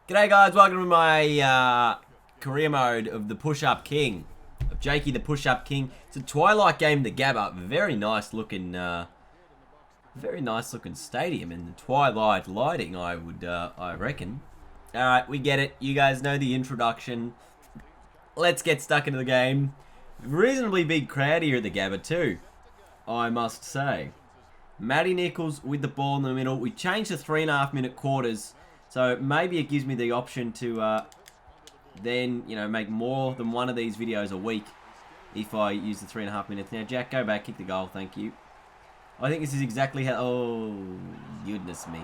G'day guys, welcome to my career mode of the Push-Up King. Of Jakey the Push-Up King. It's a Twilight game, the Gabba. Very nice looking stadium in the twilight lighting, I reckon. Alright, we get it. You guys know the introduction. Let's get stuck into the game. Reasonably big crowd here at the Gabba too, I must say. Matty Nichols with the ball in the middle. We changed to 3.5 minute quarters. So maybe it gives me the option to then, make more than one of these videos a week if I use the 3.5 minutes. Now, Jack, go back, kick the goal, thank you. I think this is exactly how... Oh, goodness me.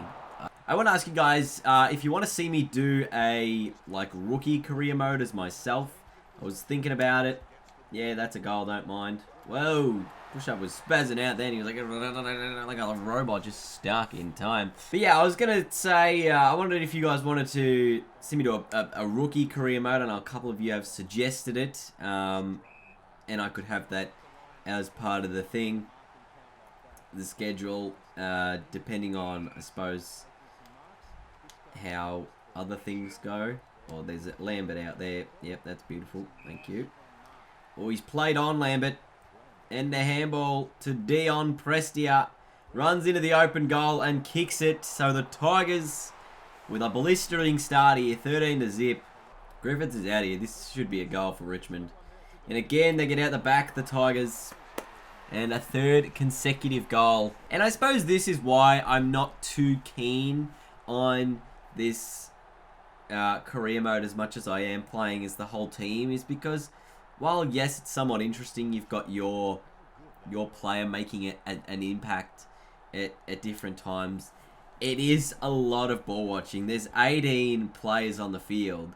I want to ask you guys, if you want to see me do a, rookie career mode as myself. I was thinking about it. Yeah, that's a goal, don't mind. Whoa. Push-Up was spazzing out then. He was like a robot just stuck in time. But yeah, I was going to say, I wondered if you guys wanted to see me do a rookie career mode. I know a couple of you have suggested it. And I could have that as part of the thing. The schedule, depending on, I suppose, how other things go. Oh, there's Lambert out there. Yep, that's beautiful. Thank you. Oh, he's played on, Lambert. And the handball to Dion Prestia. Runs into the open goal and kicks it. So the Tigers, with a blistering start here, 13-0. Griffiths is out here. This should be a goal for Richmond. And again, they get out the back, the Tigers. And a third consecutive goal. And I suppose this is why I'm not too keen on this career mode as much as I am playing as the whole team. Is because... while, yes, it's somewhat interesting, you've got your player making an impact at different times, it is a lot of ball watching. There's 18 players on the field.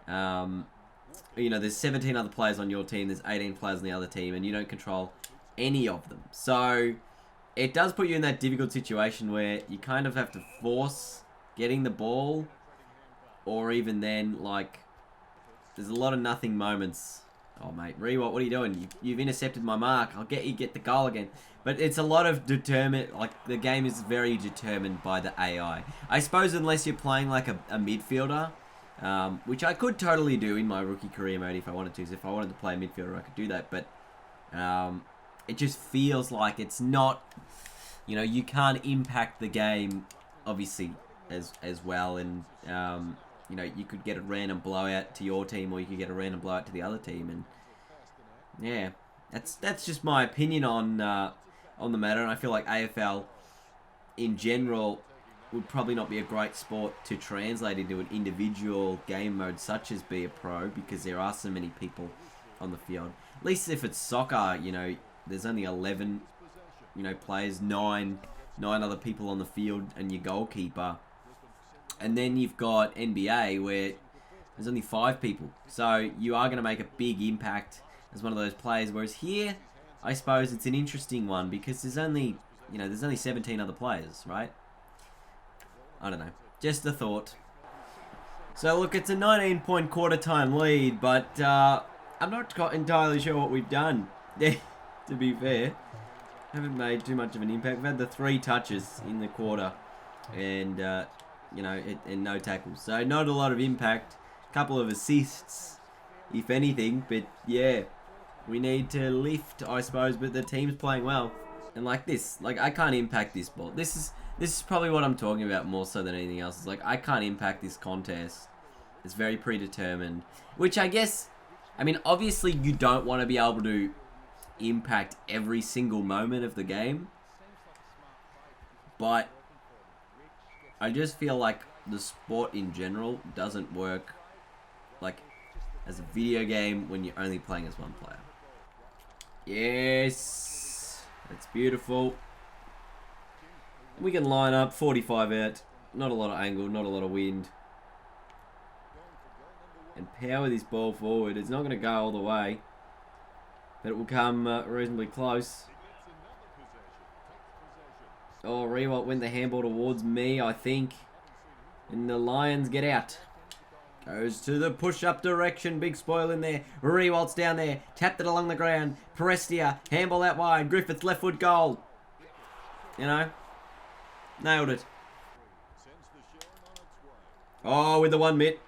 There's 17 other players on your team, there's 18 players on the other team, and you don't control any of them. So, it does put you in that difficult situation where you kind of have to force getting the ball, or even then, there's a lot of nothing moments. Oh, mate, Rewalt, what are you doing? You've intercepted my mark. I'll get you get the goal again. But it's a lot of the game is very determined by the AI. I suppose unless you're playing like a midfielder, which I could totally do in my rookie career mode if I wanted to. So if I wanted to play a midfielder, I could do that. But it just feels like it's not, you can't impact the game, obviously, as well. And, you could get a random blowout to your team, or you could get a random blowout to the other team, and yeah, that's just my opinion on the matter. And I feel like AFL in general would probably not be a great sport to translate into an individual game mode such as Be a Pro, because there are so many people on the field. At least if it's soccer, there's only 11, players, nine other people on the field, and your goalkeeper. And then you've got NBA where there's only 5 people. So you are going to make a big impact as one of those players. Whereas here, I suppose it's an interesting one because there's only, there's only 17 other players, right? I don't know. Just a thought. So look, it's a 19-point quarter time lead, but I'm not entirely sure what we've done. To be fair. Haven't made too much of an impact. We've had the 3 touches in the quarter. And... and no tackles. So not a lot of impact. Couple of assists, if anything. But yeah, we need to lift, I suppose. But the team's playing well. And like this, I can't impact this ball. This is probably what I'm talking about more so than anything else. It's I can't impact this contest. It's very predetermined. Which I guess, obviously you don't want to be able to impact every single moment of the game. But I just feel like the sport in general doesn't work as a video game when you're only playing as one player. Yes, that's beautiful. We can line up 45 out. Not a lot of angle, not a lot of wind. And power this ball forward. It's not going to go all the way, but it will come reasonably close. Oh, Rewalt went the handball towards me, I think. And the Lions get out. Goes to the push-up direction. Big spoil in there. Rewalt's down there. Tapped it along the ground. Prestia. Handball out wide. Griffiths left foot goal. Nailed it. Oh, with the 1 mitt.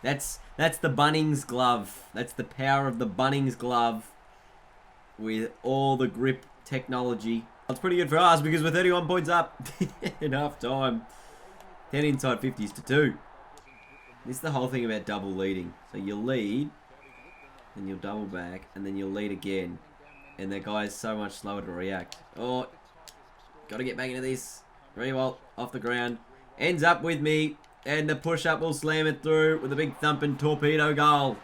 That's the Bunnings glove. That's the power of the Bunnings glove with all the grip technology. That's pretty good for us because we're 31 points up in half time. 10 inside 50s to 2. This is the whole thing about double leading. So you'll lead, then you'll double back, and then you'll lead again. And the guy's so much slower to react. Oh, got to get back into this. Very well, off the ground. Ends up with me, and the push-up will slam it through with a big thumping torpedo goal.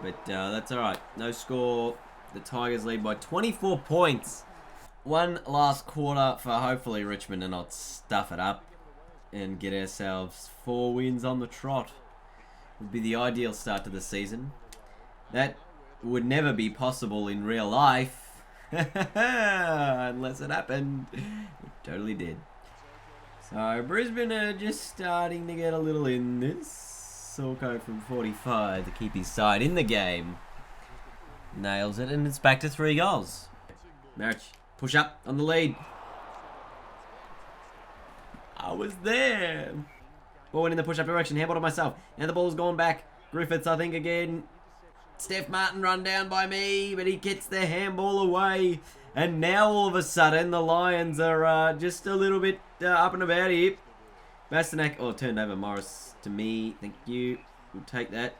But that's alright. No score. The Tigers lead by 24 points. One last quarter for hopefully Richmond to not stuff it up and get ourselves 4 wins on the trot. Would be the ideal start to the season. That would never be possible in real life. Unless it happened. It totally did. So Brisbane are just starting to get a little in this. Sorko from 45 to keep his side in the game. Nails it, and it's back to 3 goals. Marich, push up on the lead. I was there. Ball went in the push-up direction. Handball to myself. Now the ball's gone back. Griffiths, I think, again. Steph Martin run down by me, but he gets the handball away. And now all of a sudden, the Lions are just a little bit up and about here. Bastanak, turned over Morris to me. Thank you. We'll take that.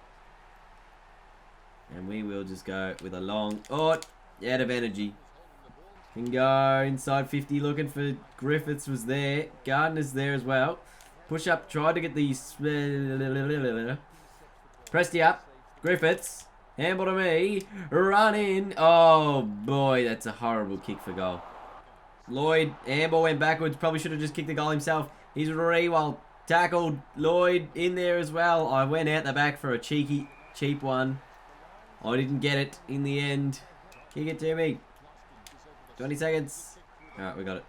And we will just go with a long... out of energy. Can go inside 50 looking for Griffiths was there. Gardner's there as well. Push up, tried to get these... Pressed up. Griffiths. Handball to me. Run in. Oh boy, that's a horrible kick for goal. Lloyd, handball went backwards. Probably should have just kicked the goal himself. He's Rewell. Tackled. Lloyd in there as well. I went out the back for a cheap one. I didn't get it in the end. Kick it to me. 20 seconds. Alright, we got it.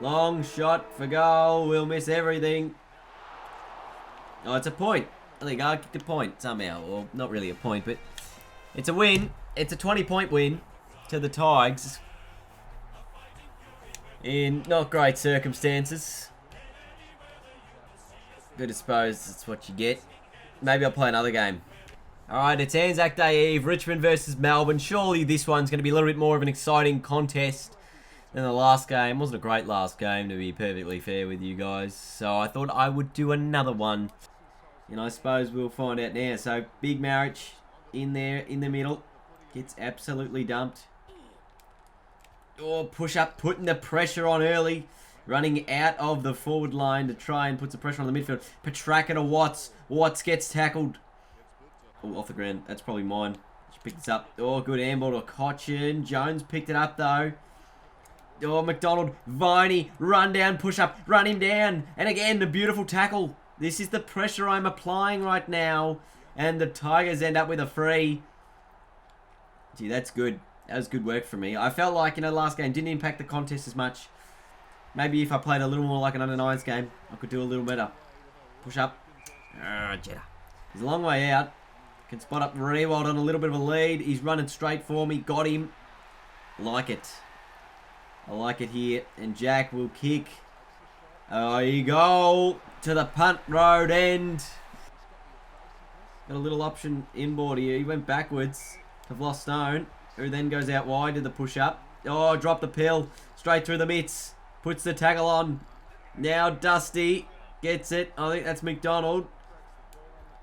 Long shot for goal. We'll miss everything. Oh, it's a point. I think I kicked a point somehow. Well, not really a point, but it's a win. It's a 20-point win to the Tigers. In not great circumstances. Good, I suppose that's what you get. Maybe I'll play another game. Alright, it's Anzac Day Eve, Richmond versus Melbourne. Surely this one's going to be a little bit more of an exciting contest than the last game. It wasn't a great last game, to be perfectly fair with you guys. So I thought I would do another one. And I suppose we'll find out now. So, big Marich in there, in the middle. Gets absolutely dumped. Oh, push up, putting the pressure on early. Running out of the forward line to try and put some pressure on the midfield. Petraka to Watts. Watts gets tackled. Oh, off the ground. That's probably mine. She picked this up. Oh, good handball to Cochin. Jones picked it up, though. Oh, McDonald. Viney. Run down, push up. Run him down. And again, the beautiful tackle. This is the pressure I'm applying right now. And the Tigers end up with a free. Gee, that's good. That was good work for me. I felt like, the last game didn't impact the contest as much. Maybe if I played a little more like an under-9s game, I could do a little better. Push up. Jetta. He's a long way out. Can spot up Rewald on a little bit of a lead. He's running straight for me. Got him. Like it. I like it here. And Jack will kick. There you go. To the punt road end. Got a little option inboard here. He went backwards. Have lost Stone. Who then goes out wide to the push-up. Oh, drop the pill. Straight through the mitts. Puts the tackle on. Now Dusty gets it. I think that's McDonald.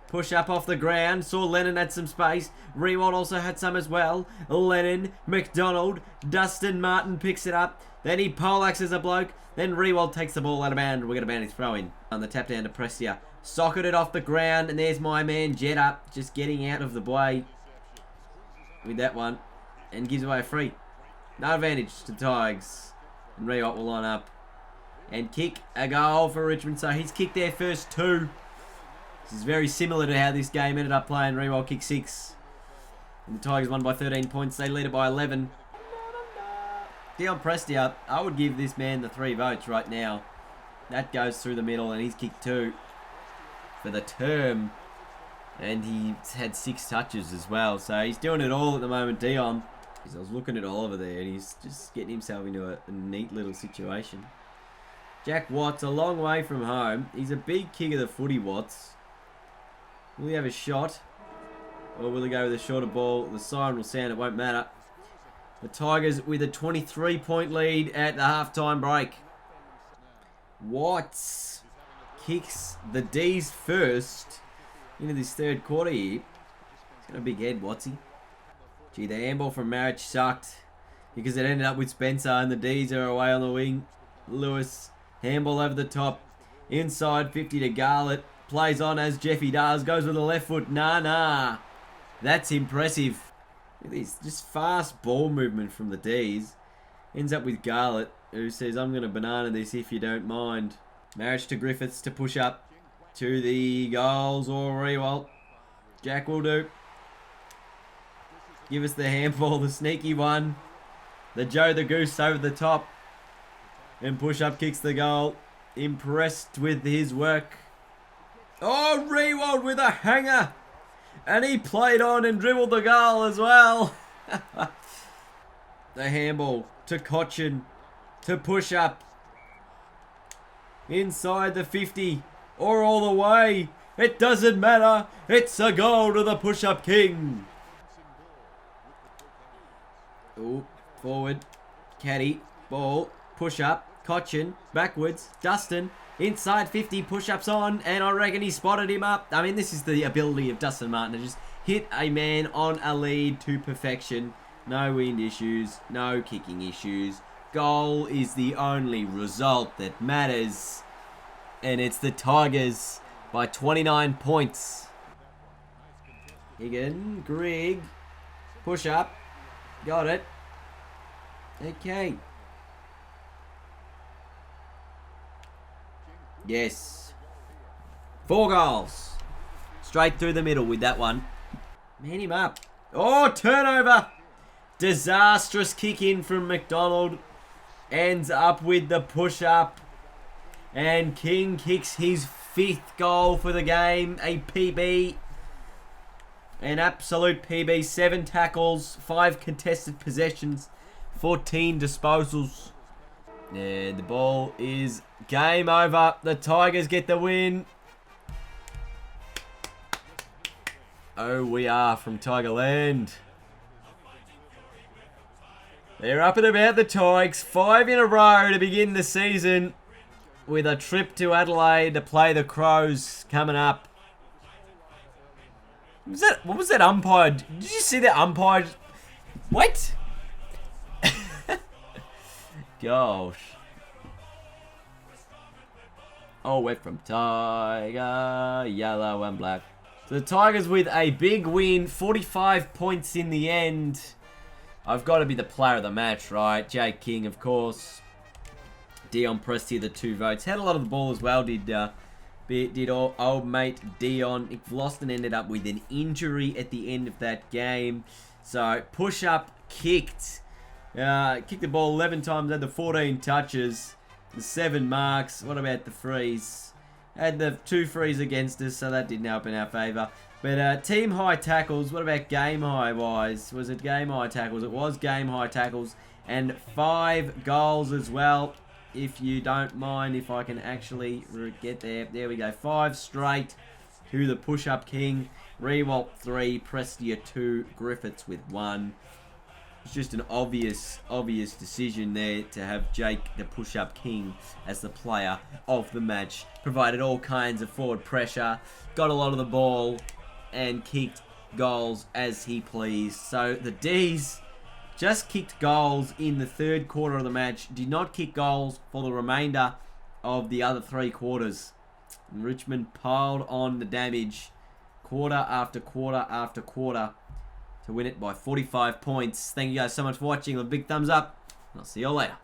Push up off the ground. Saw Lennon had some space. Rewald also had some as well. Lennon, McDonald, Dustin Martin picks it up. Then he poleaxes a bloke. Then Rewald takes the ball out of bounds. We're going to ban his throw in. On the tap down to Prestia. Socketed off the ground. And there's my man Jetta just getting out of the way with that one. And gives away a free. No advantage to Tigers. And Rewald will line up. And kick a goal for Richmond. So he's kicked their first 2. This is very similar to how this game ended up playing. Rewald kicked 6. And the Tigers won by 13 points. They lead it by 11. Dion Prestia, I would give this man the 3 votes right now. That goes through the middle and he's kicked 2 for the term. And he's had 6 touches as well. So he's doing it all at the moment, Dion. I was looking at Oliver there and he's just getting himself into a neat little situation. Jack Watts a long way from home. He's a big kick of the footy, Watts. Will he have a shot? Or will he go with a shorter ball? The siren will sound, it won't matter. The Tigers with a 23-point lead at the halftime break. Watts kicks the D's first into this third quarter here. He's got a big head, Wattsy. Gee, the handball from Marriage sucked because it ended up with Spencer and the D's are away on the wing. Lewis, handball over the top. Inside 50 to Garlett. Plays on as Jeffy does. Goes with the left foot. Nah. That's impressive. Look at this. Just fast ball movement from the D's. Ends up with Garlett, who says, I'm going to banana this if you don't mind. Marriage to Griffiths to push up to the goals or Rewalt. Jack will do. Give us the handball, the sneaky one. The Joe the Goose over the top. And push up kicks the goal. Impressed with his work. Oh, Rewald with a hanger. And he played on and dribbled the goal as well. The handball to Cochin to push up. Inside the 50 or all the way. It doesn't matter. It's a goal to the push-up king. Oh, forward. Caddy. Ball. Push up. Cochin. Backwards. Dustin. Inside 50. Push-ups on. And I reckon he spotted him up. I mean, this is the ability of Dustin Martin to just hit a man on a lead to perfection. No wind issues. No kicking issues. Goal is the only result that matters. And it's the Tigers by 29 points. Higgin, Grigg, push up, got it. Okay. Yes. 4 goals. Straight through the middle with that one. Man him up. Oh, turnover. Disastrous kick in from McDonald. Ends up with the push up. And King kicks his 5th goal for the game. A PB. An absolute PB. 7 tackles. 5 contested possessions. 14 disposals. Yeah, the ball is game over. The Tigers get the win. Oh, we are from Tigerland. They're up and about, the Tigers. 5 in a row to begin the season. With a trip to Adelaide to play the Crows coming up. What was that umpire? Did you see that umpire? What? Gosh. Oh, we're from Tiger. Yellow and black. So the Tigers with a big win. 45 points in the end. I've got to be the player of the match, right? Jake King, of course. Dion Presti, the 2 votes. Had a lot of the ball as well, did old mate Dion. Nick Vlosten ended up with an injury at the end of that game. So, push-up, kicked. Kicked the ball 11 times, had the 14 touches. The 7 marks. What about the frees? Had the 2 frees against us, so that didn't help in our favour. But team high tackles, what about game high wise? Was it game high tackles? It was game high tackles. And 5 goals as well. If you don't mind, if I can actually get there. There we go. 5 straight to the push-up king. Rewalt 3, Prestia 2, Griffiths with 1. It's just an obvious decision there to have Jake, the push-up king, as the player of the match. Provided all kinds of forward pressure, got a lot of the ball, and kicked goals as he pleased. So the D's just kicked goals in the 3rd quarter of the match. Did not kick goals for the remainder of the other 3 quarters. And Richmond piled on the damage quarter after quarter after quarter to win it by 45 points. Thank you guys so much for watching. A big thumbs up. And I'll see you all later.